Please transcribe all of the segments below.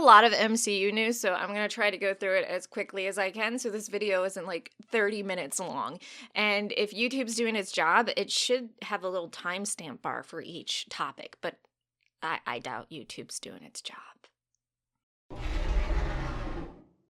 lot of MCU news, so I'm going to try to go through it as quickly as I can so this video isn't like 30 minutes long. And if YouTube's doing its job, it should have a little timestamp bar for each topic, but I doubt YouTube's doing its job.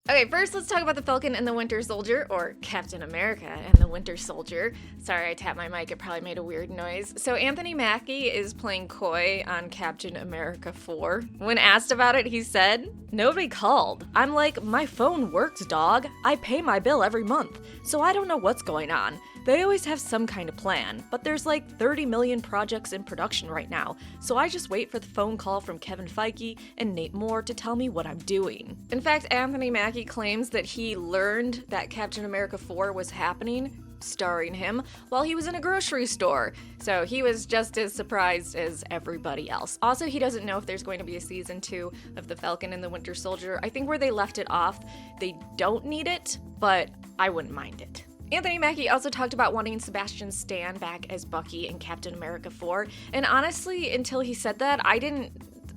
Okay, first let's talk about the Falcon and the Winter Soldier, or Captain America and the Winter Soldier. Sorry, I tapped my mic, it probably made a weird noise. So Anthony Mackie is playing Coy on Captain America 4. When asked about it, he said, "Nobody called. I'm like, my phone works, dog. I pay my bill every month, so I don't know what's going on. They always have some kind of plan, but there's like 30 million projects in production right now, so I just wait for the phone call from Kevin Feige and Nate Moore to tell me what I'm doing." In fact, Anthony Mackie claims that he learned that Captain America 4 was happening, starring him, while he was in a grocery store, so he was just as surprised as everybody else. Also, he doesn't know if there's going to be a season 2 of The Falcon and the Winter Soldier. I think where they left it off, they don't need it, but I wouldn't mind it. Anthony Mackie also talked about wanting Sebastian Stan back as Bucky in Captain America 4, and honestly, until he said that, I didn't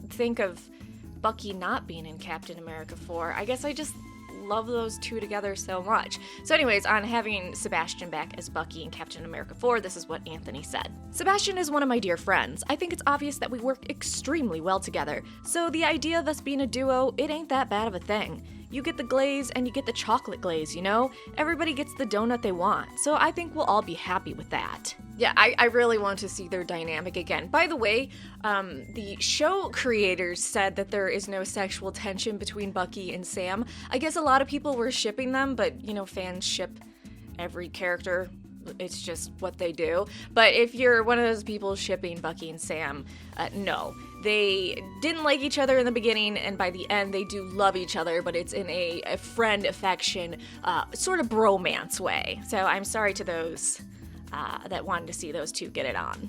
think of Bucky not being in Captain America 4. I guess I just love those two together so much. So anyways, on having Sebastian back as Bucky in Captain America 4, this is what Anthony said. "Sebastian is one of my dear friends. I think it's obvious that we work extremely well together. So the idea of us being a duo, it ain't that bad of a thing. You get the glaze and you get the chocolate glaze, you know? Everybody gets the donut they want, so I think we'll all be happy with that." Yeah, I really want to see their dynamic again. By the way, the show creators said that there is no sexual tension between Bucky and Sam. I guess a lot of people were shipping them, but, you know, fans ship every character. It's just what they do. But if you're one of those people shipping Bucky and Sam, no. They didn't like each other in the beginning, and by the end they do love each other, but it's in a friend affection, sort of bromance way. So I'm sorry to those that wanted to see those two get it on.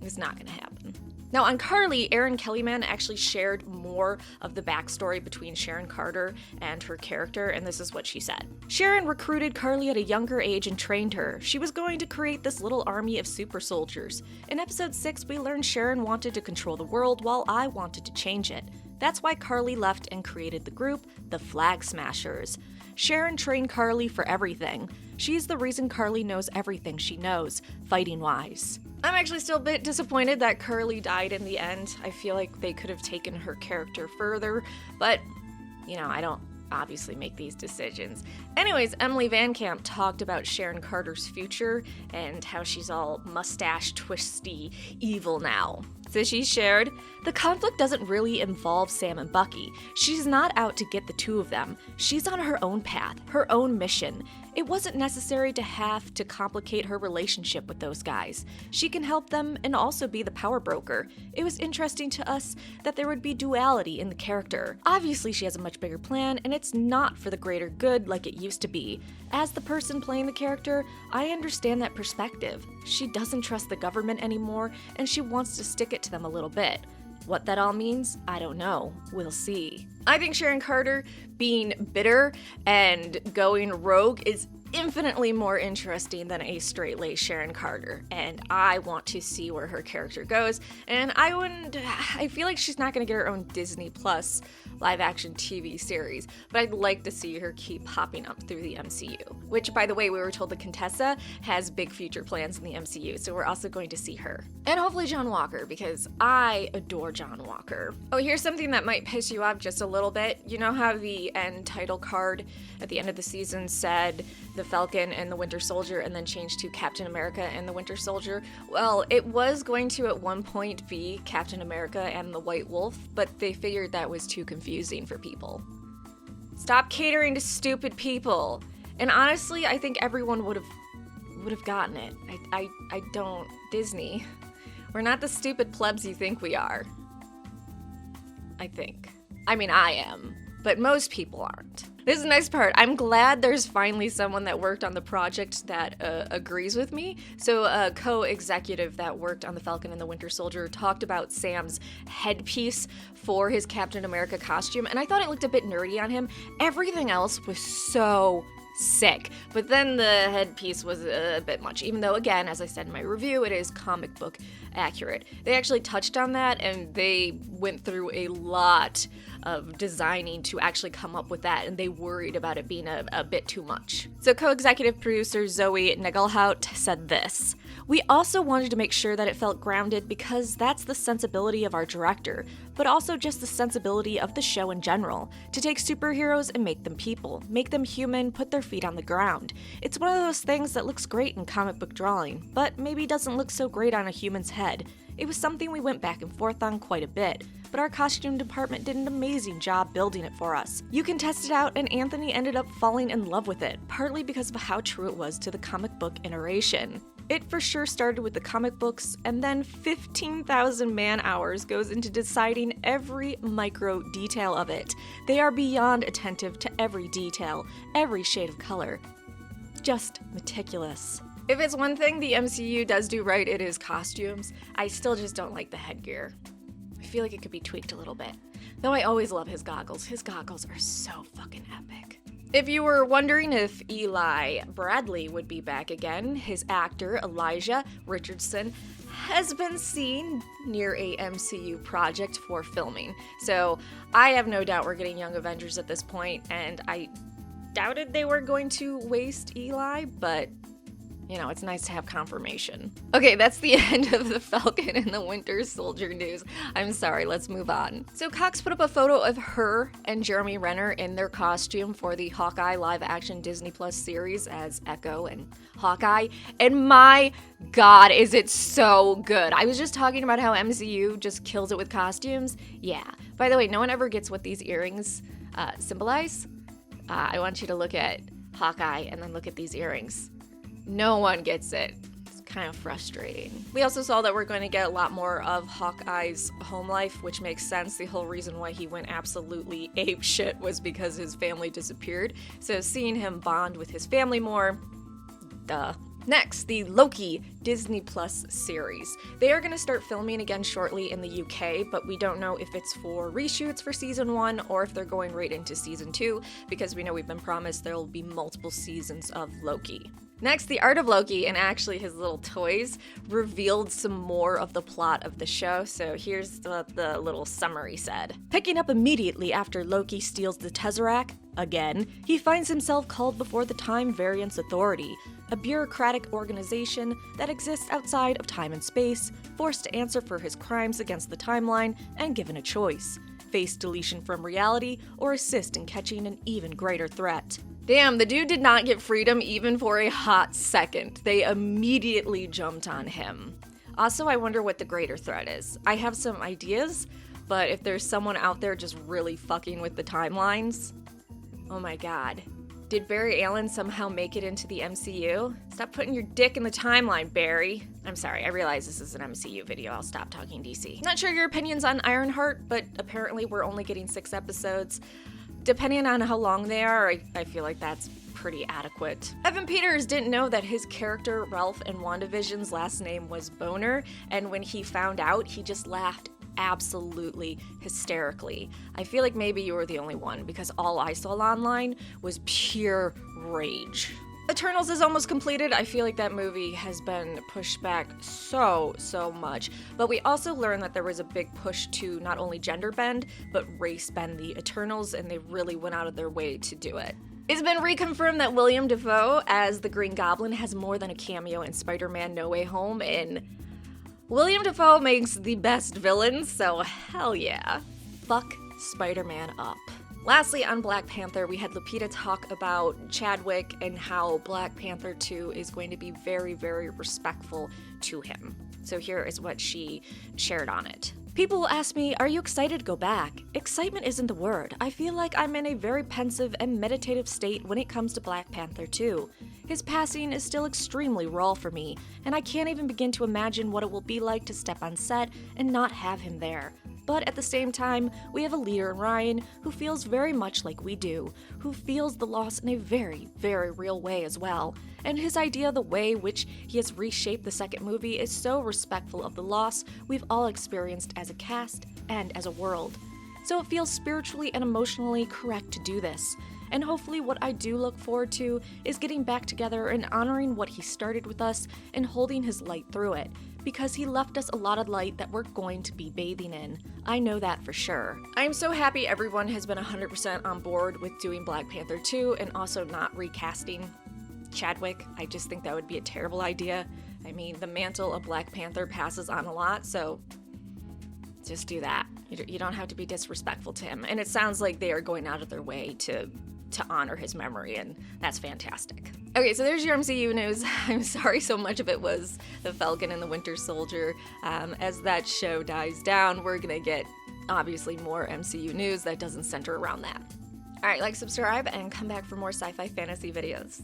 It's not gonna happen. Now on Karli, Erin Kellyman actually shared more of the backstory between Sharon Carter and her character, and this is what she said. "Sharon recruited Karli at a younger age and trained her. She was going to create this little army of super soldiers. In episode 6, we learned Sharon wanted to control the world while I wanted to change it. That's why Karli left and created the group, the Flag Smashers. Sharon trained Karli for everything. She's the reason Karli knows everything she knows, fighting-wise." I'm actually still a bit disappointed that Karli died in the end. I feel like they could have taken her character further, but, you know, I don't obviously make these decisions. Anyways, Emily Van Camp talked about Sharon Carter's future and how she's all mustache twisty evil now. So she shared, "The conflict doesn't really involve Sam and Bucky. She's not out to get the two of them. She's on her own path, her own mission. It wasn't necessary to have to complicate her relationship with those guys. She can help them and also be the power broker. It was interesting to us that there would be duality in the character. Obviously she has a much bigger plan, and it's not for the greater good like it used to be. As the person playing the character, I understand that perspective. She doesn't trust the government anymore, and she wants to stick it to them a little bit. What that all means, I don't know. We'll see." I think Sharon Carter being bitter and going rogue is infinitely more interesting than a straight-laced Sharon Carter, and I want to see where her character goes, and I feel like she's not going to get her own Disney Plus live-action TV series, but I'd like to see her keep popping up through the MCU, which, by the way, we were told that Contessa has big future plans in the MCU, so we're also going to see her. And hopefully John Walker, because I adore John Walker. Oh, here's something that might piss you off just a little bit. You know how the end title card at the end of the season said The Falcon and the Winter Soldier and then changed to Captain America and the Winter Soldier? Well, it was going to at one point be Captain America and the White Wolf, but they figured that was too confusing for people. Stop catering to stupid people. And honestly, I think everyone would have gotten it. I don't. Disney. We're not the stupid plebs you think we are. I think. I mean, I am. But most people aren't. This is the next part. I'm glad there's finally someone that worked on the project that agrees with me. So a co-executive that worked on The Falcon and the Winter Soldier talked about Sam's headpiece for his Captain America costume, and I thought it looked a bit nerdy on him. Everything else was so sick, but then the headpiece was a bit much, even though, again, as I said in my review, it is comic book accurate. They actually touched on that, and they went through a lot of designing to actually come up with that, and they worried about it being a bit too much. So co-executive producer 𝒍𝐿 𝑛𝐺𝐴𝐻𝑡 said this: "We also wanted to make sure that it felt grounded because that's the sensibility of our director, but also just the sensibility of the show in general, to take superheroes and make them people, make them human, put their feet on the ground. It's one of those things that looks great in comic book drawing, but maybe doesn't look so great on a human's head. It was something we went back and forth on quite a bit, but our costume department did an amazing job building it for us. You can test it out, and Anthony ended up falling in love with it, partly because of how true it was to the comic book iteration. It for sure started with the comic books, and then 15,000 man-hours goes into deciding every micro detail of it. They are beyond attentive to every detail, every shade of color. Just meticulous." If it's one thing the MCU does do right, it is costumes. I still just don't like the headgear. I feel like it could be tweaked a little bit. Though I always love his goggles. His goggles are so fucking epic. If you were wondering if Eli Bradley would be back again, his actor, Elijah Richardson, has been seen near a MCU project for filming. So I have no doubt we're getting Young Avengers at this point, and I doubted they were going to waste Eli, but you know, it's nice to have confirmation. Okay, that's the end of the Falcon and the Winter Soldier news. I'm sorry, let's move on. So Cox put up a photo of her and Jeremy Renner in their costume for the Hawkeye live-action Disney Plus series as Echo and Hawkeye, and my god, is it so good. I was just talking about how MCU just kills it with costumes. Yeah. By the way, no one ever gets what these earrings symbolize. I want you to look at Hawkeye and then look at these earrings. No one gets it. It's kind of frustrating. We also saw that we're going to get a lot more of Hawkeye's home life, which makes sense. The whole reason why he went absolutely apeshit was because his family disappeared. So seeing him bond with his family more, duh. Next, the Loki Disney Plus series. They are going to start filming again shortly in the UK, but we don't know if it's for reshoots for season 1 or if they're going right into season 2, because we know we've been promised there will be multiple seasons of Loki. Next, the art of Loki, and actually his little toys, revealed some more of the plot of the show, so here's what the little summary said. Picking up immediately after Loki steals the Tesseract, again, he finds himself called before the Time Variance Authority, a bureaucratic organization that exists outside of time and space, forced to answer for his crimes against the timeline, and given a choice: face deletion from reality or assist in catching an even greater threat. Damn, the dude did not get freedom even for a hot second. They immediately jumped on him. Also, I wonder what the greater threat is. I have some ideas, but if there's someone out there just really fucking with the timelines, oh my god. Did Barry Allen somehow make it into the MCU? Stop putting your dick in the timeline, Barry. I'm sorry, I realize this is an MCU video. I'll stop talking DC. Not sure your opinions on Ironheart, but apparently we're only getting 6 episodes. Depending on how long they are, I feel like that's pretty adequate. Evan Peters didn't know that his character Ralph in WandaVision's last name was Boner, and when he found out, he just laughed absolutely hysterically. I feel like maybe you were the only one, because all I saw online was pure rage. Eternals is almost completed. I feel like that movie has been pushed back so much, but we also learned that there was a big push to not only gender bend, but race bend the Eternals, and they really went out of their way to do it. It's been reconfirmed that Willem Dafoe as the Green Goblin has more than a cameo in Spider-Man No Way Home, and Willem Dafoe makes the best villains, so hell yeah. Fuck Spider-Man up. Lastly, on Black Panther, we had Lupita talk about Chadwick and how Black Panther 2 is going to be very, very respectful to him. So here is what she shared on it. People will ask me, are you excited to go back? Excitement isn't the word. I feel like I'm in a very pensive and meditative state when it comes to Black Panther 2. His passing is still extremely raw for me, and I can't even begin to imagine what it will be like to step on set and not have him there. But at the same time, we have a leader in Ryan who feels very much like we do, who feels the loss in a very, very real way as well. And his idea of the way which he has reshaped the second movie is so respectful of the loss we've all experienced as a cast and as a world. So it feels spiritually and emotionally correct to do this. And hopefully what I do look forward to is getting back together and honoring what he started with us and holding his light through it, because he left us a lot of light that we're going to be bathing in. I know that for sure. I am so happy everyone has been 100% on board with doing Black Panther 2 and also not recasting Chadwick. I just think that would be a terrible idea. I mean, the mantle of Black Panther passes on a lot, so just do that. You don't have to be disrespectful to him. And it sounds like they are going out of their way to honor his memory, and that's fantastic. Okay, so there's your MCU news. I'm sorry so much of it was the Falcon and the Winter Soldier. As that show dies down, we're gonna get obviously more MCU news that doesn't center around that. All right, like, subscribe, and come back for more sci-fi fantasy videos.